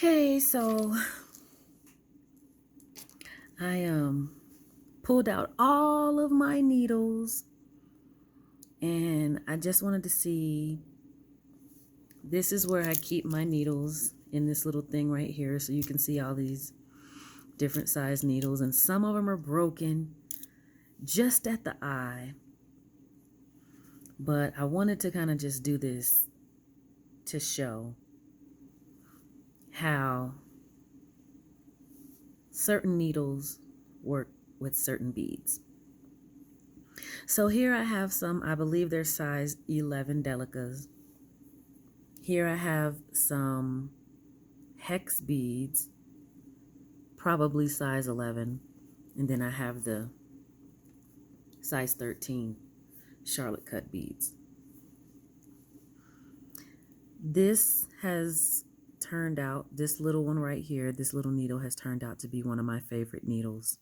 Hey, so I pulled out all of my needles and I just wanted to see, this is where I keep my needles, in this little thing right here, so you can see all these different size needles, and some of them are broken just at the eye. But I wanted to kind of just do this to show how certain needles work with certain beads. So here I have some, I believe they're size 11 delicas. Here I have some hex beads, probably size 11. And then I have the size 13 Charlotte cut beads. This has turned out, this little one right here, this little needle has turned out to be one of my favorite needles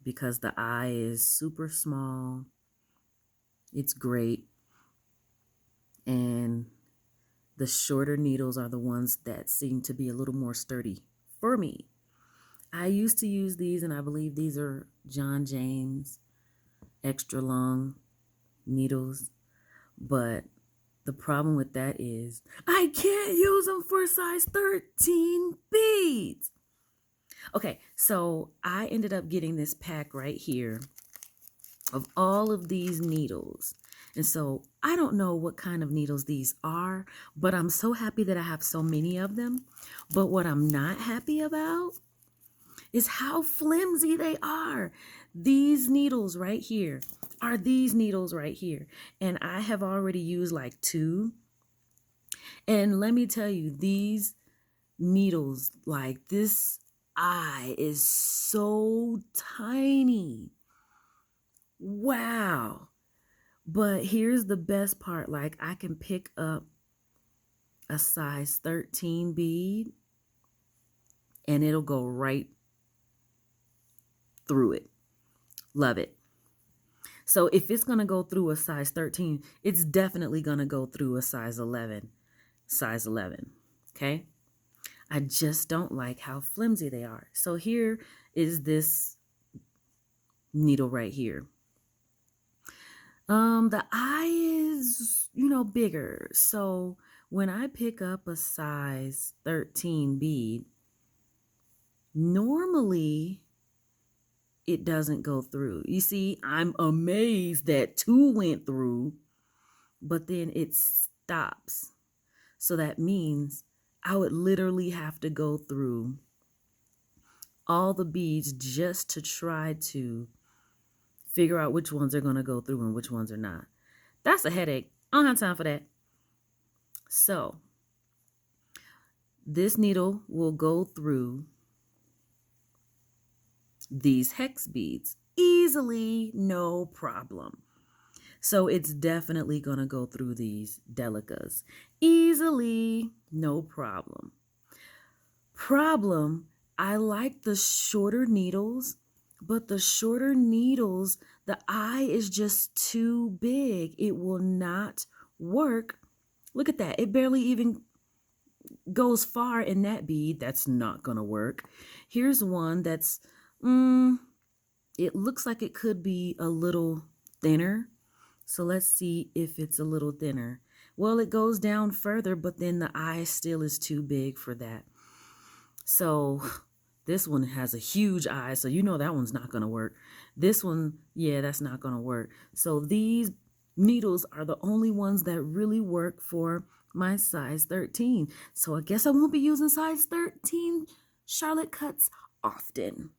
because the eye is super small. It's great. And the shorter needles are the ones that seem to be a little more sturdy for me. I used to use these, and I believe these are John James extra long needles, but the problem with that is I can't use them for size 13 beads. Okay, so I ended up getting this pack right here of all of these needles. And so I don't know what kind of needles these are, but I'm so happy that I have so many of them. But what I'm not happy about is how flimsy they are. These needles right here are these needles right here. And I have already used like 2. And let me tell you, these needles, like this eye is so tiny. Wow. But here's the best part. Like I can pick up a size 13 bead and it'll go right through it. Love it. So if it's going to go through a size 13, it's definitely going to go through a size 11. Size 11. Okay? I just don't like how flimsy they are. So here is this needle right here. The eye is, bigger. So when I pick up a size 13 bead, normally it doesn't go through. You see, I'm amazed that 2 went through, but then it stops. So that means I would literally have to go through all the beads just to try to figure out which ones are going to go through and which ones are not. That's a headache. I don't have time for that. So this needle will go through these hex beads easily, no problem. So it's definitely going to go through these delicas easily, no problem. I like the shorter needles, but the shorter needles, the eye is just too big. It will not work. Look at that. It barely even goes far in that bead. That's not going to work. Here's one that's, it looks like it could be a little thinner. So let's see if it's a little thinner. Well, it goes down further, but then the eye still is too big for that. So this one has a huge eye, so that one's not going to work. This one, yeah, that's not going to work. So these needles are the only ones that really work for my size 13. So I guess I won't be using size 13 Charlotte cuts often.